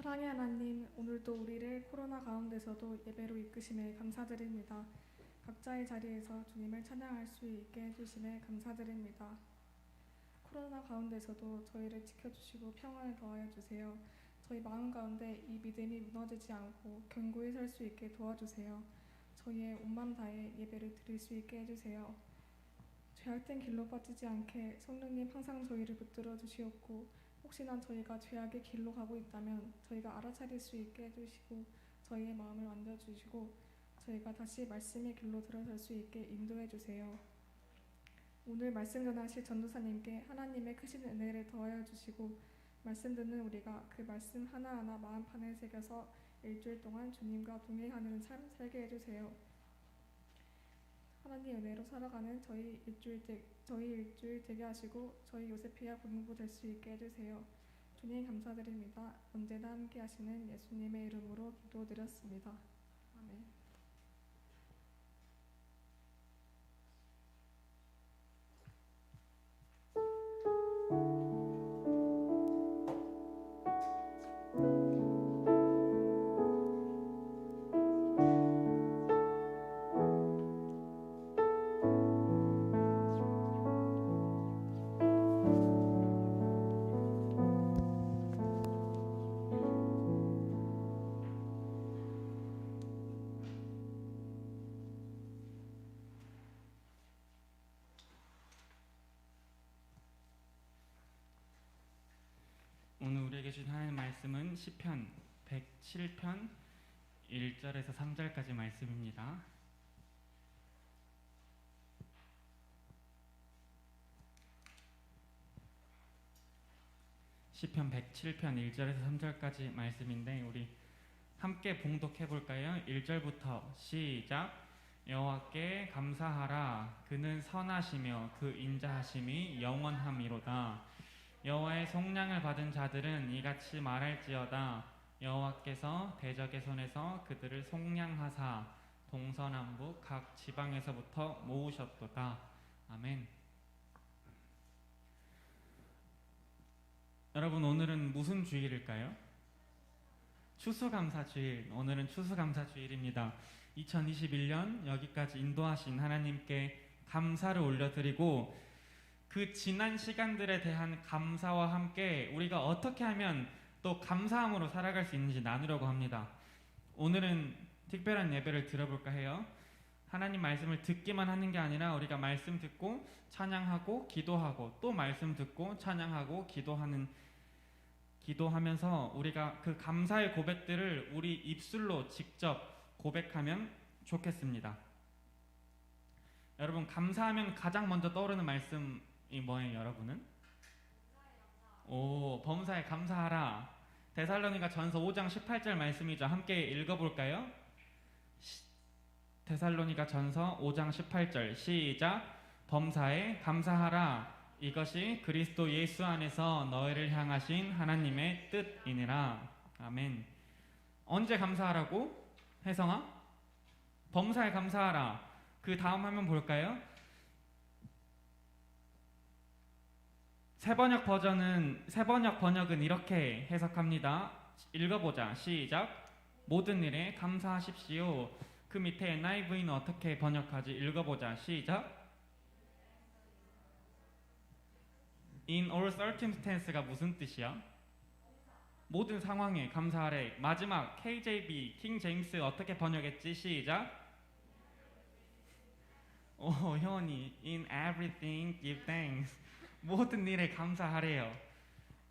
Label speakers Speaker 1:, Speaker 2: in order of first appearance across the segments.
Speaker 1: 사랑의 하나님, 오늘도 우리를 코로나 가운데서도 예배로 이끄심에 감사드립니다. 각자의 자리에서 주님을 찬양할 수 있게 해주심에 감사드립니다. 코로나 가운데서도 저희를 지켜주시고 평안을 더하여 주세요. 저희 마음 가운데 이 믿음이 무너지지 않고 견고히 설 수 있게 도와주세요. 저희의 온마음 다해 예배를 드릴 수 있게 해주세요. 죄악된 길로 빠지지 않게 성령님 항상 저희를 붙들어 주시옵고, 혹시나 저희가 죄악의 길로 가고 있다면 저희가 알아차릴 수 있게 해주시고, 저희의 마음을 만져주시고 저희가 다시 말씀의 길로 들어설 수 있게 인도해 주세요. 오늘 말씀 전하실 전도사님께 하나님의 크신 은혜를 더하여 주시고, 말씀 듣는 우리가 그 말씀 하나하나 마음판에 새겨서 일주일 동안 주님과 동행하는 삶 살게 해주세요. 하나님 은혜로 살아가는 저희 일주일 되게 하시고 저희 요세피아 부모부 될 수 있게 해주세요. 주님 감사드립니다. 언제나 함께 하시는 예수님의 이름으로 기도드렸습니다. 아멘.
Speaker 2: 오늘 우리에게 주신 하나님의 말씀은 시편 107편 1절에서 3절까지 말씀입니다. 시편 107편 1절에서 3절까지 말씀인데 우리 함께 봉독해 볼까요? 1절부터 시작. 여호와께 감사하라. 그는 선하시며 그 인자하심이 영원함이로다. 여호와의 속량을 받은 자들은 이같이 말할지어다. 여호와께서 대적의 손에서 그들을 속량하사 동서남북 각 지방에서부터 모으셨도다. 아멘. 여러분, 오늘은 무슨 주일일까요? 추수감사주일. 오늘은 추수감사주일입니다. 2021년 여기까지 인도하신 하나님께 감사를 올려드리고 그 지난 시간들에 대한 감사와 함께 우리가 어떻게 하면 또 감사함으로 살아갈 수 있는지 나누려고 합니다. 오늘은 특별한 예배를 드려볼까 해요. 하나님 말씀을 듣기만 하는 게 아니라 우리가 말씀 듣고 찬양하고 기도하고 또 말씀 듣고 찬양하고 기도하면서 우리가 그 감사의 고백들을 우리 입술로 직접 고백하면 좋겠습니다. 여러분, 감사하면 가장 먼저 떠오르는 말씀이 뭐예요, 여러분은? 범사에 감사하라. 데살로니가 전서 5장 18절 말씀이죠. 함께 읽어볼까요? 데살로니가 전서 5장 18절 시작. 범사에 감사하라. 이것이 그리스도 예수 안에서 너희를 향하신 하나님의 뜻이니라. 아멘. 언제 감사하라고? 혜성아? 범사에 감사하라. 그 다음 화면 볼까요? 새번역 번역은 이렇게 해석합니다. 읽어보자. 시작. 모든 일에 감사하십시오. 그 밑에 NIV는 어떻게 번역하지? 읽어보자. 시작. In all circumstance가 무슨 뜻이야? 모든 상황에 감사하래. 마지막 KJV, 킹 제임스 어떻게 번역했지? 시작. 효원이 In everything give thanks. 모든 일에 감사하래요.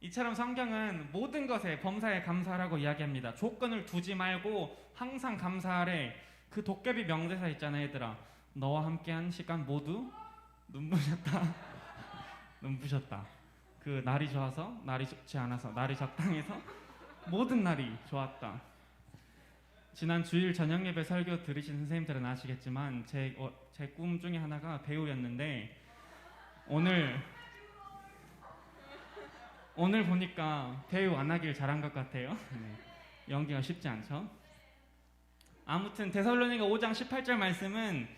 Speaker 2: 이처럼 성경은 모든 것에 범사에 감사하라고 이야기합니다. 조건을 두지 말고 항상 감사하래. 그 도깨비 명대사 있잖아, 얘들아. 너와 함께한 시간 모두 눈부셨다. 눈부셨다. 그 날이 좋아서, 날이 좋지 않아서, 날이 적당해서 모든 날이 좋았다. 지난 주일 저녁 예배 설교 들으신 선생님들은 아시겠지만 제 꿈 중에 하나가 배우였는데 오늘 보니까 배우 안 하길 잘한 것 같아요. 네. 연기가 쉽지 않죠. 아무튼 데살로니가 5장 18절 말씀은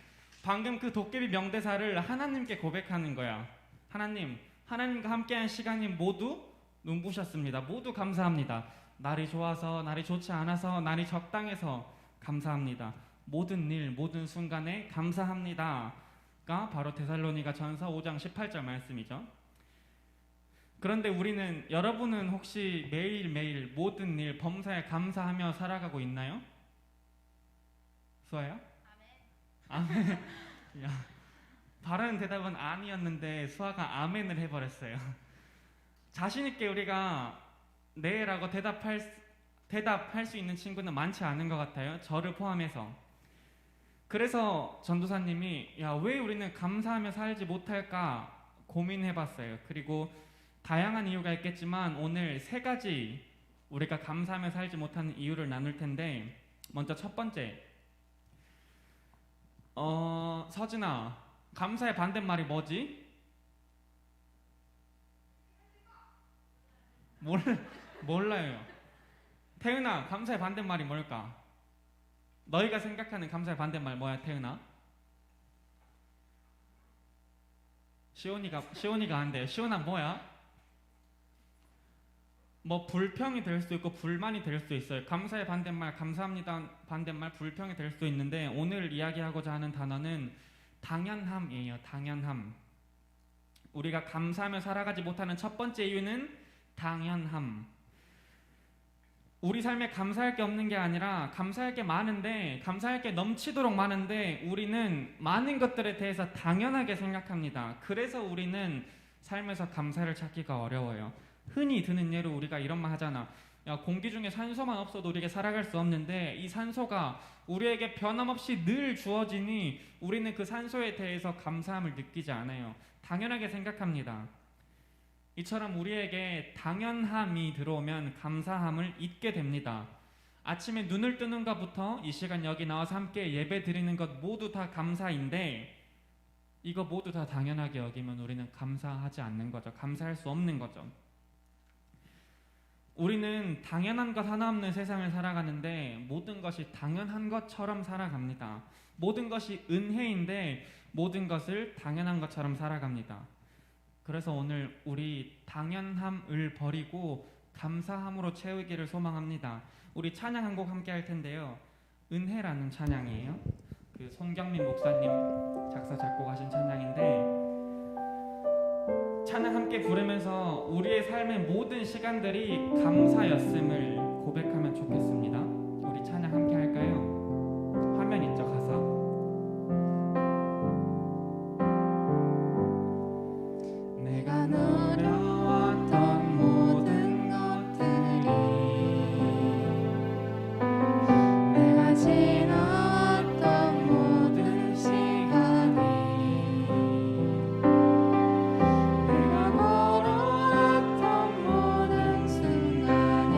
Speaker 2: 방금 그 도깨비 명대사를 하나님께 고백하는 거야. 하나님과 함께한 시간이 모두 눈부셨습니다. 모두 감사합니다. 날이 좋아서, 날이 좋지 않아서, 날이 적당해서 감사합니다. 모든 일, 모든 순간에 감사합니다가 바로 데살로니가 전서 5장 18절 말씀이죠. 그런데 여러분은 혹시 매일매일 모든 일, 범사에 감사하며 살아가고 있나요? 수아야? 아멘. 야, 바른 대답은 아니었는데 수아가 아멘을 해버렸어요. 자신있게 우리가 네라고 대답할 수 있는 친구는 많지 않은 것 같아요. 저를 포함해서. 그래서 전도사님이 왜 우리는 감사하며 살지 못할까 고민해봤어요. 그리고 다양한 이유가 있겠지만 오늘 세 가지 우리가 감사하며 살지 못하는 이유를 나눌 텐데, 먼저 첫 번째, 서진아, 감사의 반대말이 뭐지? 몰라요. 태은아, 감사의 반대말이 뭘까? 너희가 생각하는 감사의 반대말 뭐야, 태은아? 시온이가 한대. 시온아 뭐야? 뭐 불평이 될 수도 있고 불만이 될 수도 있어요. 감사의 반대말, 감사합니다 반대말, 불평이 될 수도 있는데 오늘 이야기하고자 하는 단어는 당연함이에요. 당연함. 우리가 감사하며 살아가지 못하는 첫 번째 이유는 당연함. 우리 삶에 감사할 게 없는 게 아니라 감사할 게 많은데, 감사할 게 넘치도록 많은데 우리는 많은 것들에 대해서 당연하게 생각합니다. 그래서 우리는 삶에서 감사를 찾기가 어려워요. 흔히 드는 예로 우리가 이런 말 하잖아. 야, 공기 중에 산소만 없어도 우리에게 살아갈 수 없는데 이 산소가 우리에게 변함없이 늘 주어지니 우리는 그 산소에 대해서 감사함을 느끼지 않아요. 당연하게 생각합니다. 이처럼 우리에게 당연함이 들어오면 감사함을 잊게 됩니다. 아침에 눈을 뜨는 것부터 이 시간 여기 나와서 함께 예배 드리는 것 모두 다 감사인데, 이거 모두 다 당연하게 여기면 우리는 감사하지 않는 거죠. 감사할 수 없는 거죠. 우리는 당연한 것 하나 없는 세상을 살아가는데 모든 것이 당연한 것처럼 살아갑니다. 모든 것이 은혜인데 모든 것을 당연한 것처럼 살아갑니다. 그래서 오늘 우리 당연함을 버리고 감사함으로 채우기를 소망합니다. 우리 찬양 한 곡 함께 할 텐데요. 은혜라는 찬양이에요. 그 손경민 목사님 작사 작곡하신 찬양인데, 찬양 함께 부르면서 우리의 삶의 모든 시간들이 감사였음을 고백하면 좋겠습니다. 우리 찬양 함께 할까요? 화면 있죠, 가사. 내가 누려왔던 모든 것들이, 내가 지나왔던 모든 시간이, 내가 걸어왔던 모든 순간이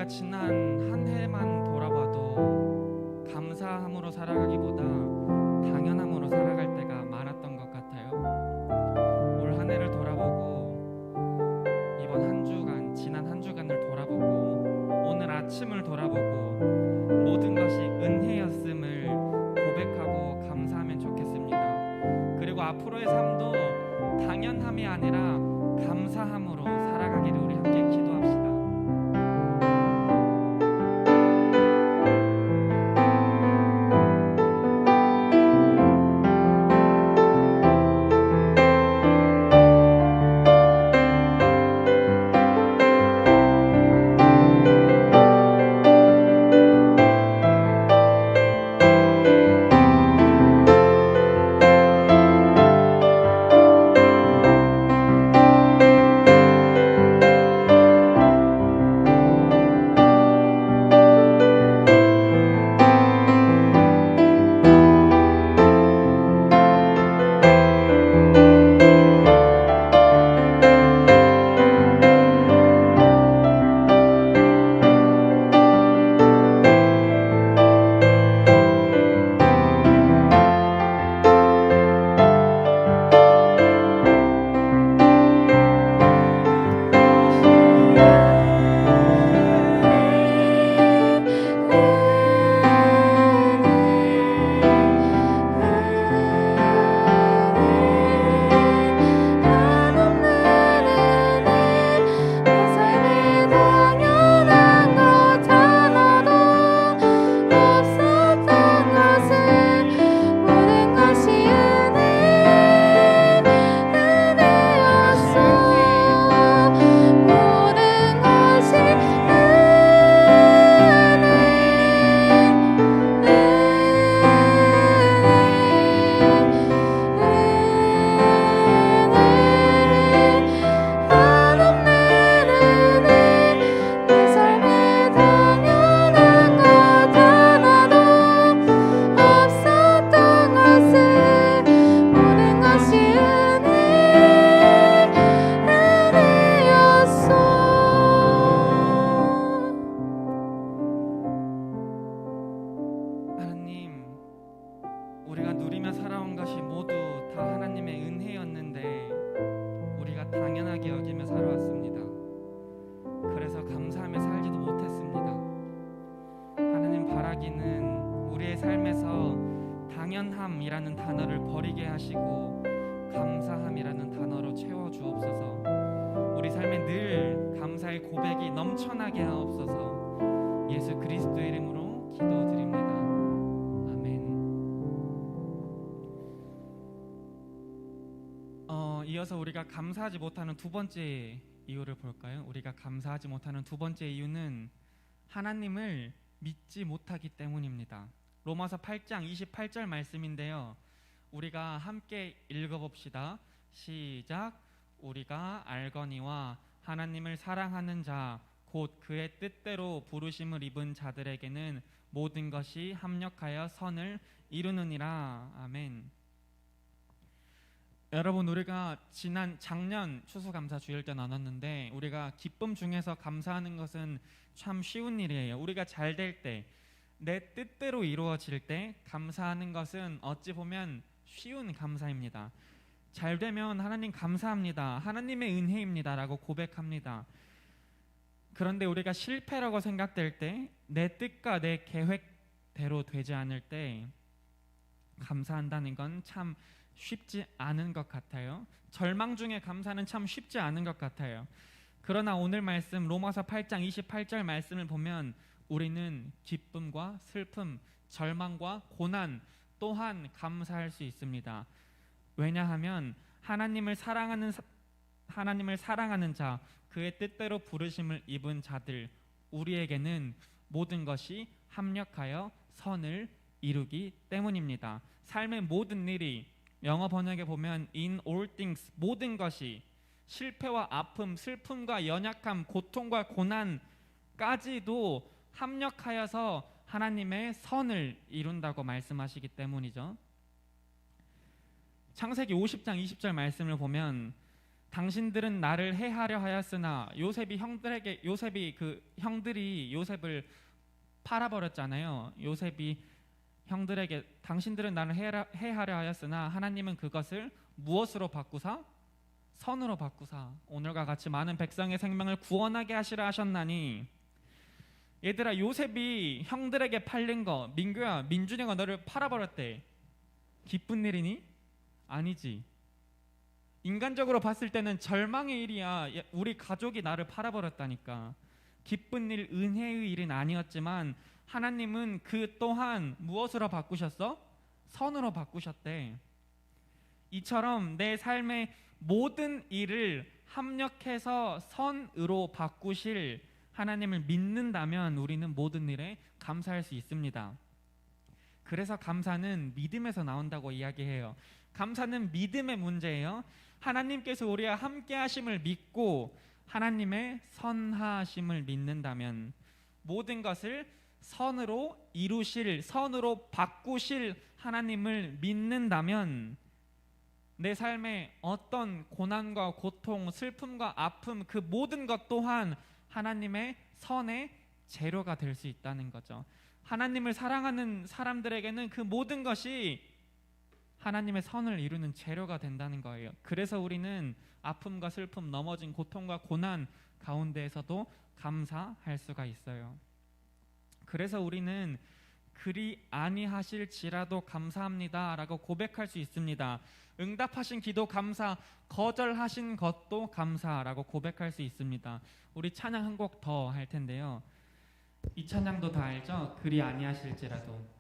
Speaker 2: 우리가 지난 한 해만 돌아봐도 감사함으로 살아가기보다 당연함으로 살아갈 때가 많았던 것 같아요. 올 한 해를 돌아보고 이번 한 주간, 지난 한 주간을 돌아보고 오늘 아침을 돌아보고 모든 것이 은혜였음을 고백하고 감사하면 좋겠습니다. 그리고 앞으로의 삶도 당연함이 아니라 감사함으로 살아가기를 우리 함께 기도합시다. 우리가 누리며 살아온 것이 모두 다 하나님의 은혜였는데 우리가 당연하게 여기며 살아왔습니다. 그래서 감사하며 살지도 못했습니다. 하나님 바라기는 우리의 삶에서 당연함이라는 단어를 버리게 하시고 감사함이라는 단어로 채워주옵소서. 우리 삶에 늘 감사의 고백이 넘쳐나게 하옵소서. 예수 그리스도의 이름으로 기도드립니다. 이어서 우리가 감사하지 못하는 두 번째 이유를 볼까요? 우리가 감사하지 못하는 두 번째 이유는 하나님을 믿지 못하기 때문입니다. 로마서 8장 28절 말씀인데요. 우리가 함께 읽어봅시다. 시작. 우리가 알거니와 하나님을 사랑하는 자 곧 그의 뜻대로 부르심을 입은 자들에게는 모든 것이 합력하여 선을 이루느니라. 아멘. 여러분, 우리가 작년 추수감사 주일 때 나눴는데 우리가 기쁨 중에서 감사하는 것은 참 쉬운 일이에요. 우리가 잘 될 때, 내 뜻대로 이루어질 때 감사하는 것은 어찌 보면 쉬운 감사입니다. 잘 되면 하나님 감사합니다, 하나님의 은혜입니다 라고 고백합니다. 그런데 우리가 실패라고 생각될 때, 내 뜻과 내 계획대로 되지 않을 때 감사한다는 건 참 쉽지 않은 것 같아요. 절망 중에 감사는 참 쉽지 않은 것 같아요. 그러나 오늘 말씀 로마서 8장 28절 말씀을 보면 우리는 기쁨과 슬픔, 절망과 고난 또한 감사할 수 있습니다. 왜냐하면 하나님을 사랑하는 자, 그의 뜻대로 부르심을 입은 자들, 우리에게는 모든 것이 합력하여 선을 이루기 때문입니다. 삶의 모든 일이, 영어 번역에 보면 in all things, 모든 것이, 실패와 아픔, 슬픔과 연약함, 고통과 고난까지도 합력하여서 하나님의 선을 이룬다고 말씀하시기 때문이죠. 창세기 50장 20절 말씀을 보면 당신들은 나를 해하려 하였으나 요셉이 그 형들이 요셉을 팔아버렸잖아요. 요셉이 형들에게 당신들은 나를 해하려 하였으나 하나님은 그것을 무엇으로 바꾸사? 선으로 바꾸사 오늘과 같이 많은 백성의 생명을 구원하게 하시라 하셨나니. 얘들아, 요셉이 형들에게 팔린 거, 민규야, 민준이가 너를 팔아버렸대. 기쁜 일이니? 아니지. 인간적으로 봤을 때는 절망의 일이야. 우리 가족이 나를 팔아버렸다니까. 기쁜 일, 은혜의 일은 아니었지만 하나님은 그 또한 무엇으로 바꾸셨어? 선으로 바꾸셨대. 이처럼 내 삶의 모든 일을 합력해서 선으로 바꾸실 하나님을 믿는다면 우리는 모든 일에 감사할 수 있습니다. 그래서 감사는 믿음에서 나온다고 이야기해요. 감사는 믿음의 문제예요. 하나님께서 우리와 함께 하심을 믿고 하나님의 선하심을 믿는다면 모든 것을 선으로 이루실, 선으로 바꾸실 하나님을 믿는다면 내 삶에 어떤 고난과 고통, 슬픔과 아픔, 그 모든 것 또한 하나님의 선의 재료가 될 수 있다는 거죠. 하나님을 사랑하는 사람들에게는 그 모든 것이 하나님의 선을 이루는 재료가 된다는 거예요. 그래서 우리는 아픔과 슬픔, 넘어진 고통과 고난 가운데에서도 감사할 수가 있어요. 그래서 우리는 그리 아니하실지라도 감사합니다 라고 고백할 수 있습니다. 응답하신 기도 감사, 거절하신 것도 감사라고 고백할 수 있습니다. 우리 찬양 한 곡 더 할 텐데요. 이 찬양도 다 알죠? 그리 아니하실지라도.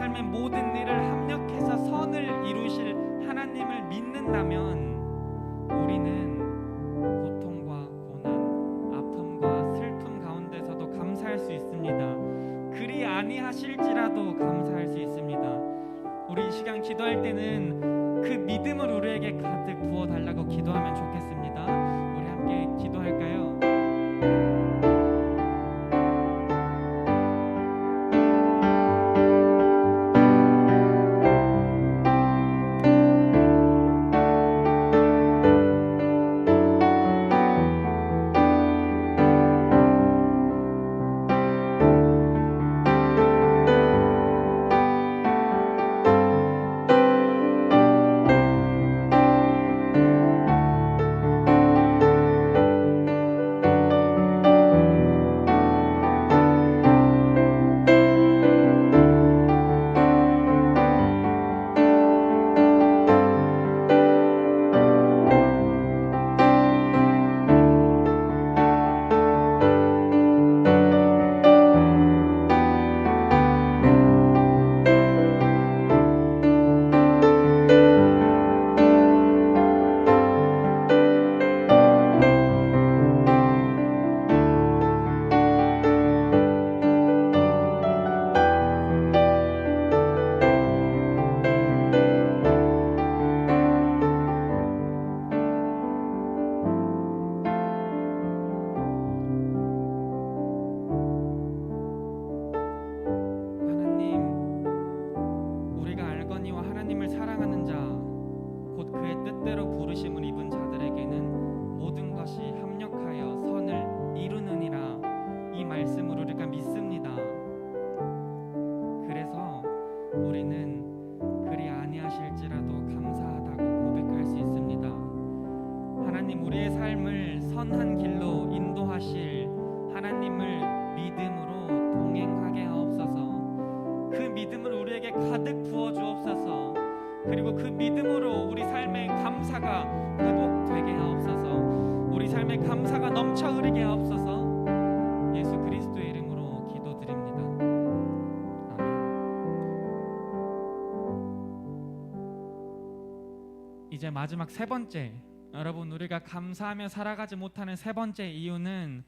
Speaker 2: 삶의 모든 일을 합력해서 선을 이루실 하나님을 믿는다면 우리는 고통과 고난, 아픔과 슬픔 가운데서도 감사할 수 있습니다. 그리 아니하실지라도 감사할 수 있습니다. 우리 이 시간 기도할 때는 그 믿음을 우리에게 가득 부어달라고 기도하면 좋겠습니다. 우리 함께 기도할까요? 선한 길로 인도하실 하나님을 믿음으로 동행하게 하옵소서. 그 믿음을 우리에게 가득 부어 주옵소서. 그리고 그 믿음으로 우리 삶의 감사가 회복되게 하옵소서. 우리 삶의 감사가 넘쳐 흐르게 하옵소서. 예수 그리스도의 이름으로 기도드립니다. 아멘. 이제 마지막 세 번째, 여러분, 우리가 감사하며 살아가지 못하는 세 번째 이유는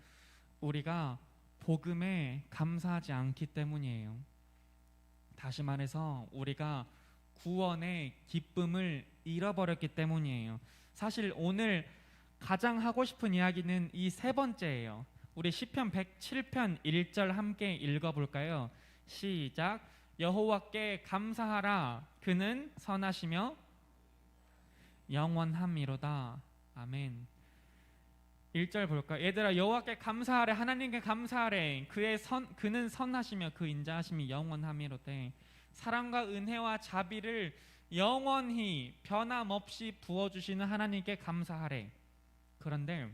Speaker 2: 우리가 복음에 감사하지 않기 때문이에요. 다시 말해서 우리가 구원의 기쁨을 잃어버렸기 때문이에요. 사실 오늘 가장 하고 싶은 이야기는 이 세 번째예요. 우리 시편 107편 1절 함께 읽어볼까요? 시작. 여호와께 감사하라. 그는 선하시며 영원함이로다. 아멘. 1절 볼까? 얘들아, 여호와께 감사하래. 하나님께 감사하래. 그는 선하시며 그 인자하심이 영원함이로되 사랑과 은혜와 자비를 영원히 변함없이 부어주시는 하나님께 감사하래. 그런데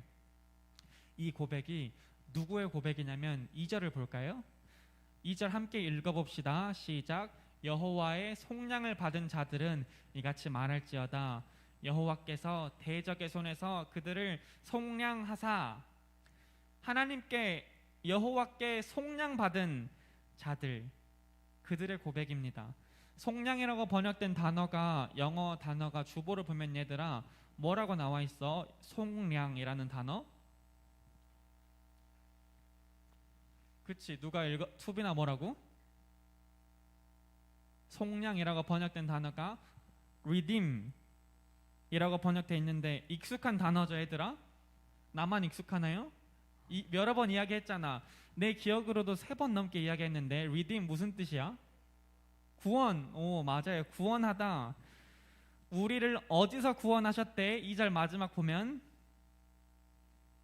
Speaker 2: 이 고백이 누구의 고백이냐면 2절을 볼까요? 2절 함께 읽어봅시다. 시작. 여호와의 속량을 받은 자들은 이같이 말할지어다. 여호와께서 대적의 손에서 그들을 속량하사. 하나님께, 여호와께 속량받은 자들, 그들의 고백입니다. 속량이라고 번역된 단어가, 영어 단어가 주보를 보면 얘들아 뭐라고 나와 있어? 속량이라는 단어. 그치? 누가 읽어? 투비나 뭐라고? 속량이라고 번역된 단어가 redeem 이라고 번역되어 있는데 익숙한 단어죠, 얘들아? 나만 익숙하나요? 여러 번 이야기했잖아. 내 기억으로도 3번 넘게 이야기했는데 redeem 무슨 뜻이야? 구원. 오, 맞아요. 구원하다. 우리를 어디서 구원하셨대? 2절 마지막 보면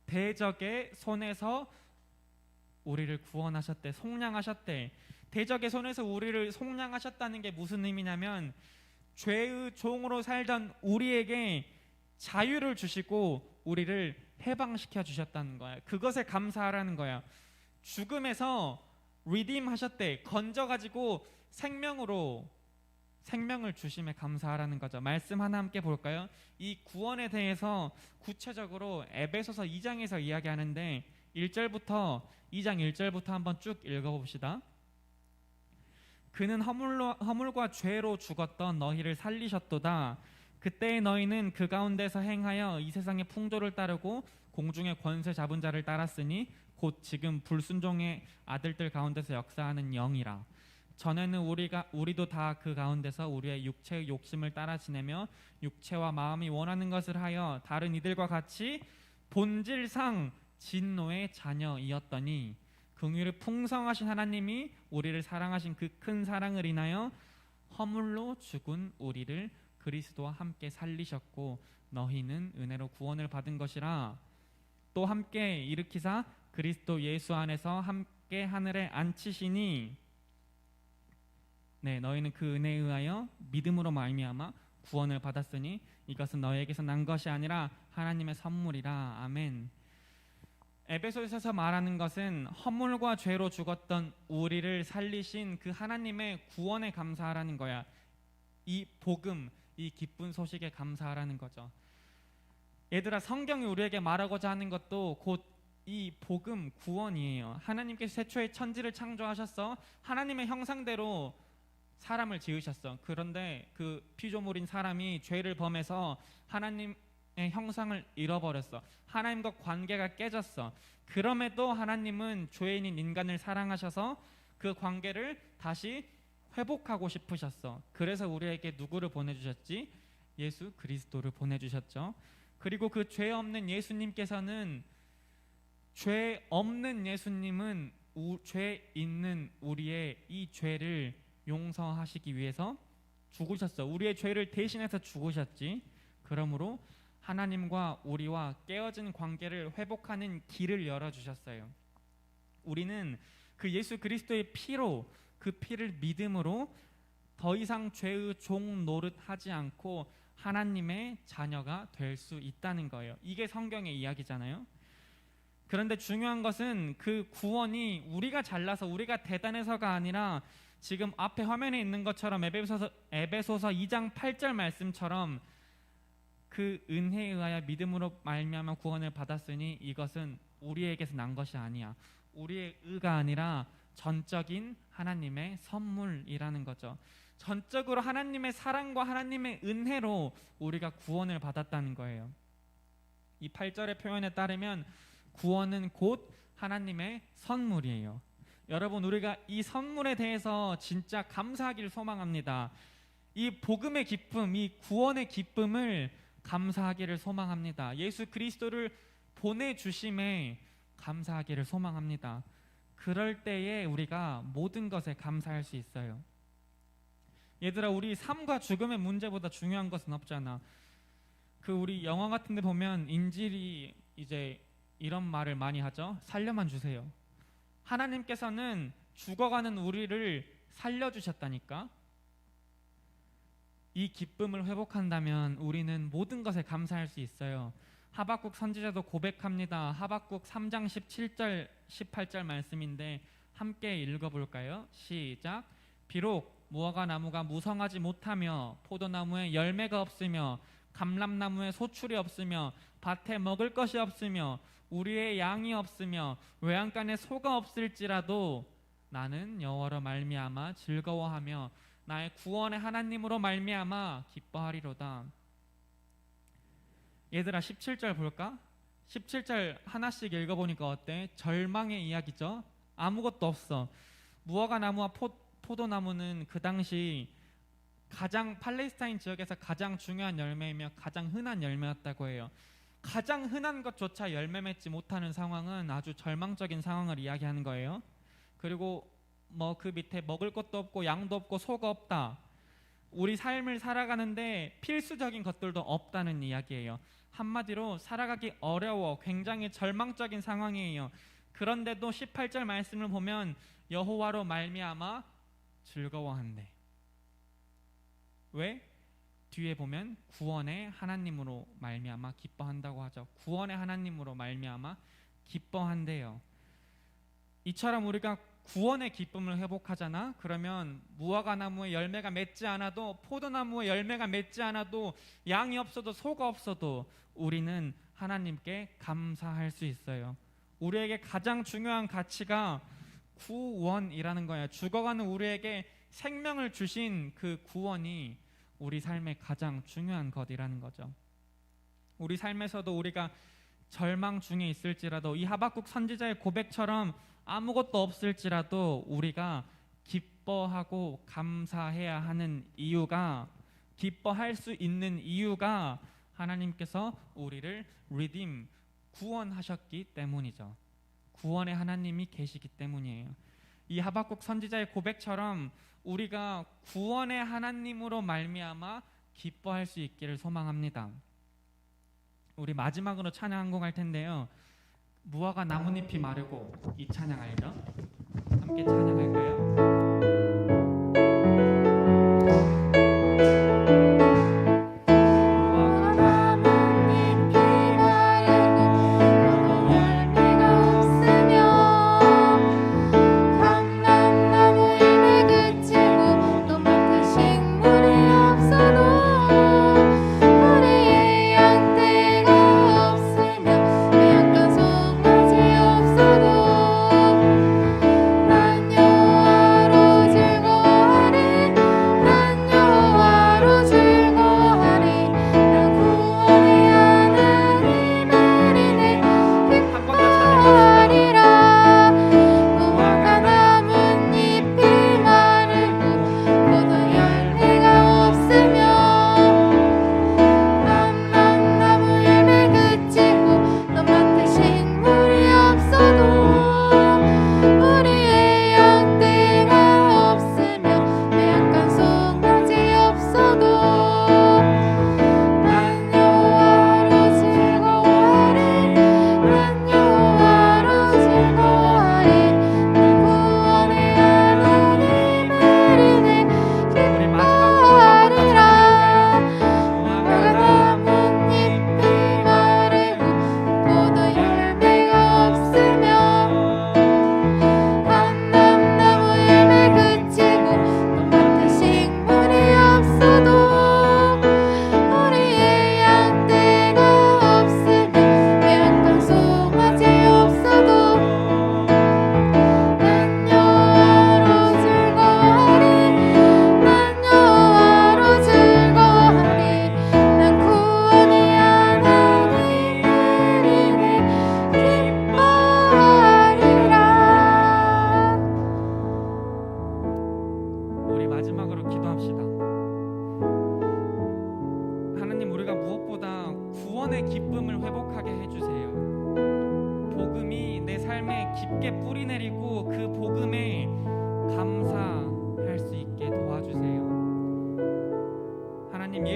Speaker 2: 대적의 손에서 우리를 구원하셨대. 속량하셨대. 대적의 손에서 우리를 속량하셨다는 게 무슨 의미냐면 죄의 종으로 살던 우리에게 자유를 주시고 우리를 해방시켜 주셨다는 거야. 그것에 감사하라는 거야. 죽음에서 redeem 하셨대. 건져가지고 생명을 주심에 감사하라는 거죠. 말씀 하나 함께 볼까요? 이 구원에 대해서 구체적으로 에베소서 2장에서 이야기하는데 2장 1절부터 한번 쭉 읽어봅시다. 그는 허물과 죄로 죽었던 너희를 살리셨도다. 그때의 너희는 그 가운데서 행하여 이 세상의 풍조를 따르고 공중의 권세 잡은 자를 따랐으니 곧 지금 불순종의 아들들 가운데서 역사하는 영이라. 전에는 우리도 다 그 가운데서 우리의 육체의 욕심을 따라 지내며 육체와 마음이 원하는 것을 하여 다른 이들과 같이 본질상 진노의 자녀이었더니 긍휼이 풍성하신 하나님이 우리를 사랑하신 그 큰 사랑을 인하여 허물로 죽은 우리를 그리스도와 함께 살리셨고 너희는 은혜로 구원을 받은 것이라. 또 함께 일으키사 그리스도 예수 안에서 함께 하늘에 앉히시니 너희는 그 은혜에 의하여 믿음으로 말미암아 구원을 받았으니 이것은 너희에게서 난 것이 아니라 하나님의 선물이라. 아멘. 에베소서에서 말하는 것은 허물과 죄로 죽었던 우리를 살리신 그 하나님의 구원에 감사하라는 거야. 이 복음, 이 기쁜 소식에 감사하라는 거죠. 얘들아, 성경이 우리에게 말하고자 하는 것도 곧 이 복음, 구원이에요. 하나님께서 최초의 천지를 창조하셔서 하나님의 형상대로 사람을 지으셨어. 그런데 그 피조물인 사람이 죄를 범해서 하나님의 형상을 잃어버렸어. 하나님과 관계가 깨졌어. 그럼에도 하나님은 죄인인 인간을 사랑하셔서 그 관계를 다시 회복하고 싶으셨어. 그래서 우리에게 누구를 보내주셨지? 예수 그리스도를 보내주셨죠. 그리고 그 죄 없는 예수님께서는 죄 없는 예수님은 죄 있는 우리의 이 죄를 용서하시기 위해서 죽으셨어. 우리의 죄를 대신해서 죽으셨지. 그러므로 하나님과 우리와 깨어진 관계를 회복하는 길을 열어주셨어요. 우리는 그 예수 그리스도의 피로, 그 피를 믿음으로 더 이상 죄의 종 노릇하지 않고 하나님의 자녀가 될 수 있다는 거예요. 이게 성경의 이야기잖아요. 그런데 중요한 것은 그 구원이 우리가 잘나서 우리가 대단해서가 아니라 지금 앞에 화면에 있는 것처럼 에베소서 2장 8절 말씀처럼 그 은혜에 의하여 믿음으로 말미암아 구원을 받았으니 이것은 우리에게서 난 것이 아니야. 우리의 의가 아니라 전적인 하나님의 선물이라는 거죠. 전적으로 하나님의 사랑과 하나님의 은혜로 우리가 구원을 받았다는 거예요. 이 8절의 표현에 따르면 구원은 곧 하나님의 선물이에요. 여러분, 우리가 이 선물에 대해서 진짜 감사하기를 소망합니다. 이 복음의 기쁨, 이 구원의 기쁨을 감사하기를 소망합니다. 예수 그리스도를 보내주심에 감사하기를 소망합니다. 그럴 때에 우리가 모든 것에 감사할 수 있어요. 얘들아, 우리 삶과 죽음의 문제보다 중요한 것은 없잖아. 그 우리 영화 같은 데 보면 인질이 이제 이런 말을 많이 하죠. 살려만 주세요. 하나님께서는 죽어가는 우리를 살려주셨다니까. 이 기쁨을 회복한다면 우리는 모든 것에 감사할 수 있어요. 하박국 선지자도 고백합니다. 하박국 3장 17절 18절 말씀인데 함께 읽어볼까요? 시작. 비록 무화과 나무가 무성하지 못하며 포도나무에 열매가 없으며 감람나무에 소출이 없으며 밭에 먹을 것이 없으며 우리의 양이 없으며 외양간에 소가 없을지라도 나는 여호와로 말미암아 즐거워하며 나의 구원의 하나님으로 말미암아 기뻐하리로다. 얘들아, 17절 볼까? 17절 하나씩 읽어보니까 어때? 절망의 이야기죠. 아무것도 없어. 무화과 나무와 포도나무는 그 당시 가장 팔레스타인 지역에서 가장 중요한 열매이며 가장 흔한 열매였다고 해요. 가장 흔한 것조차 열매 맺지 못하는 상황은 아주 절망적인 상황을 이야기하는 거예요. 그리고 그 밑에 먹을 것도 없고 양도 없고 소가 없다. 우리 삶을 살아가는데 필수적인 것들도 없다는 이야기예요. 한마디로 살아가기 어려워, 굉장히 절망적인 상황이에요. 그런데도 18절 말씀을 보면 여호와로 말미암아 즐거워한대. 왜? 뒤에 보면 구원의 하나님으로 말미암아 기뻐한다고 하죠. 구원의 하나님으로 말미암아 기뻐한대요. 이처럼 우리가 구원의 기쁨을 회복하잖아. 그러면 무화과 나무에 열매가 맺지 않아도, 포도나무에 열매가 맺지 않아도, 양이 없어도 소가 없어도 우리는 하나님께 감사할 수 있어요. 우리에게 가장 중요한 가치가 구원이라는 거예요. 죽어가는 우리에게 생명을 주신 그 구원이 우리 삶의 가장 중요한 것이라는 거죠. 우리 삶에서도 우리가 절망 중에 있을지라도 이 하박국 선지자의 고백처럼 아무것도 없을지라도 우리가 기뻐하고 감사해야 하는 이유가, 기뻐할 수 있는 이유가 하나님께서 우리를 redeem, 구원하셨기 때문이죠. 구원의 하나님이 계시기 때문이에요. 이 하박국 선지자의 고백처럼 우리가 구원의 하나님으로 말미암아 기뻐할 수 있기를 소망합니다. 우리 마지막으로 찬양 한 곡 할 텐데요. 무화과 나뭇잎이 마르고, 이 찬양 알죠? 함께 찬양할까요?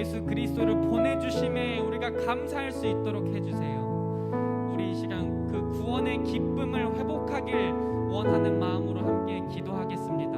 Speaker 2: 예수 그리스도를 보내주심에 우리가 감사할 수 있도록 해주세요. 우리 이 시간 그 구원의 기쁨을 회복하길 원하는 마음으로 함께 기도하겠습니다.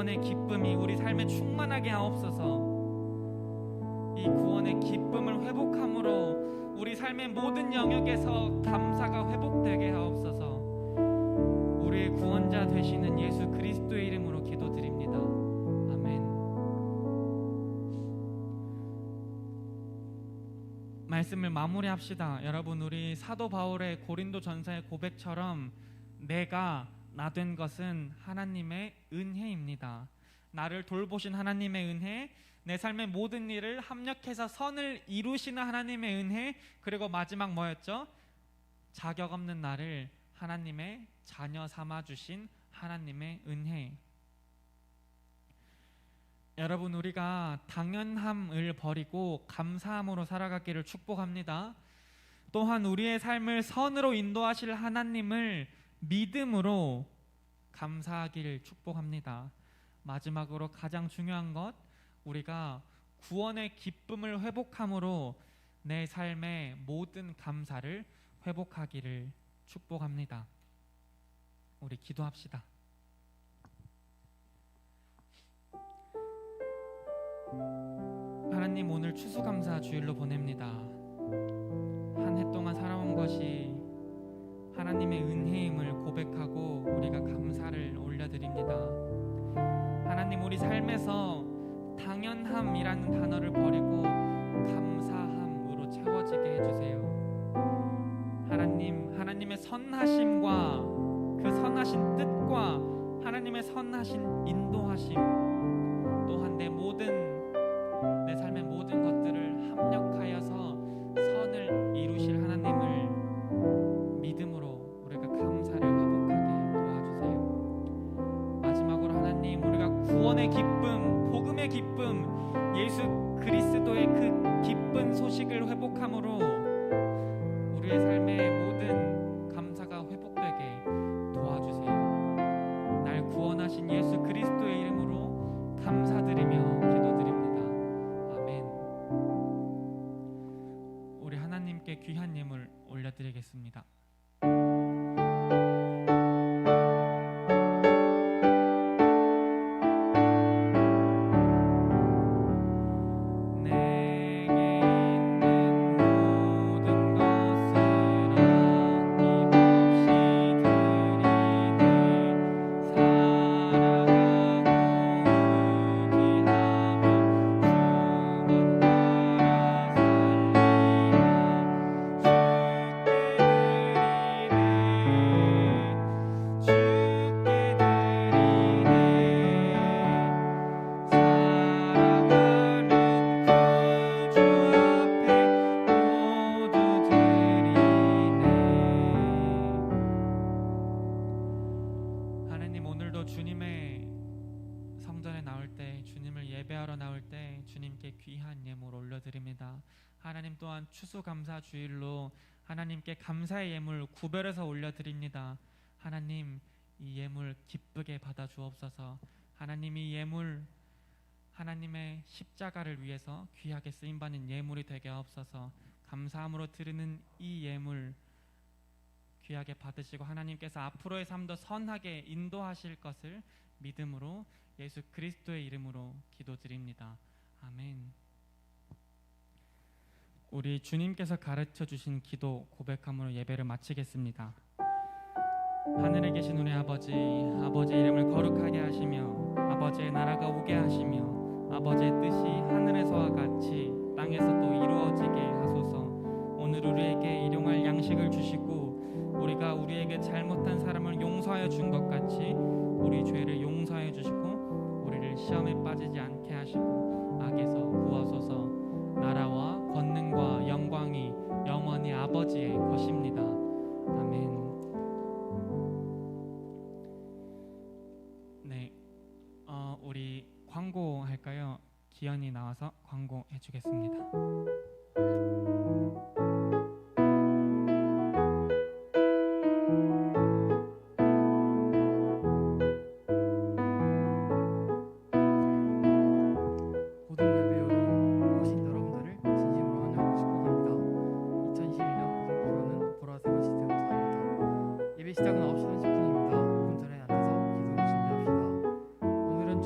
Speaker 2: 구원의 기쁨이 우리 삶에 충만하게 하옵소서. 이 구원의 기쁨을 회복함으로 우리 삶의 모든 영역에서 감사가 회복되게 하옵소서. 우리의 구원자 되시는 예수 그리스도의 이름으로 기도드립니다. 아멘. 말씀을 마무리합시다. 여러분, 우리 사도 바울의 고린도 전서의 고백처럼 내가 나 된 것은 하나님의 은혜입니다. 나를 돌보신 하나님의 은혜, 내 삶의 모든 일을 합력해서 선을 이루시는 하나님의 은혜, 그리고 마지막 뭐였죠? 자격 없는 나를 하나님의 자녀 삼아주신 하나님의 은혜. 여러분, 우리가 당연함을 버리고 감사함으로 살아가기를 축복합니다. 또한 우리의 삶을 선으로 인도하실 하나님을 믿음으로 감사하기를 축복합니다. 마지막으로 가장 중요한 것, 우리가 구원의 기쁨을 회복함으로 내 삶의 모든 감사를 회복하기를 축복합니다. 우리 기도합시다. 하나님, 오늘 추수감사 주일로 보냅니다. 한 해 동안 살아온 것이 하나님의 은혜임을 고백하고 우리가 감사를 올려드립니다. 하나님, 우리 삶에서 당연함이라는 단어를 버리고 감사함으로 채워지게 해주세요. 하나님, 하나님의 선하심과 그 선하신 뜻과 하나님의 선하신 인도하심, 또한 내 삶의 모든 것들을 합력하여서 선을 이루실 하나님을 믿음으로 우리가 감사를 회복하게 도와주세요. 마지막으로 하나님, 우리가 구원의 기쁨, 복음의 기쁨, 예수 그리스도의 그 기쁜 소식을 회복함으로 우리의 삶의 모든 감사가 회복되게 도와주세요. 날 구원하신 예수 그리스도의 이름으로 감사드리며 기도드립니다. 아멘. 우리 하나님께 귀한 예물 올려드리겠습니다. 주님의 성전에 나올 때, 주님을 예배하러 나올 때 주님께 귀한 예물 올려드립니다. 하나님, 또한 추수감사 주일로 하나님께 감사의 예물 구별해서 올려드립니다. 하나님, 이 예물 기쁘게 받아 주옵소서. 하나님, 이 예물 하나님의 십자가를 위해서 귀하게 쓰임받는 예물이 되게 하옵소서. 감사함으로 드리는 이 예물 귀하게 받으시고 하나님께서 앞으로의 삶도 선하게 인도하실 것을 믿음으로 예수 그리스도의 이름으로 기도드립니다. 아멘. 우리 주님께서 가르쳐 주신 기도 고백함으로 예배를 마치겠습니다. 하늘에 계신 우리 아버지, 아버지의 이름을 거룩하게 하시며 아버지의 나라가 오게 하시며 아버지의 뜻이 하늘에서와 같이 땅에서도 이루어지게 하소서. 오늘 우리에게 일용할 양식을 주시고 우리가 우리에게 잘못한 사람을 용서하여 준 것 같이 우리 죄를 용서하여 주시고 우리를 시험에 빠지지 않게 하시고 악에서 구하소서. 나라와 권능과 영광이 영원히 아버지의 것입니다. 아멘. 네, 우리 광고할까요? 기현이 나와서 광고해 주겠습니다.
Speaker 3: 시작은 9시 30분입니다. 오픈 전에 앉아서 기도를 준비합시다. 오늘은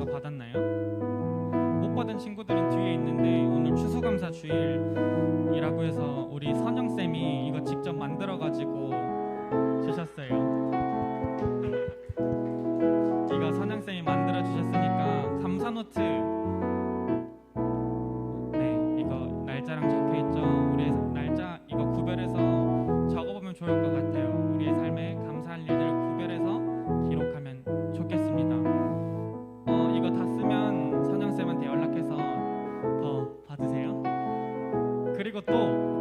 Speaker 2: 이거 받았나요? 못 받은 친구들은 뒤에 있는데 오늘 추수감사 주일이라고 해서 우리 선영쌤이 이거 직접 만들어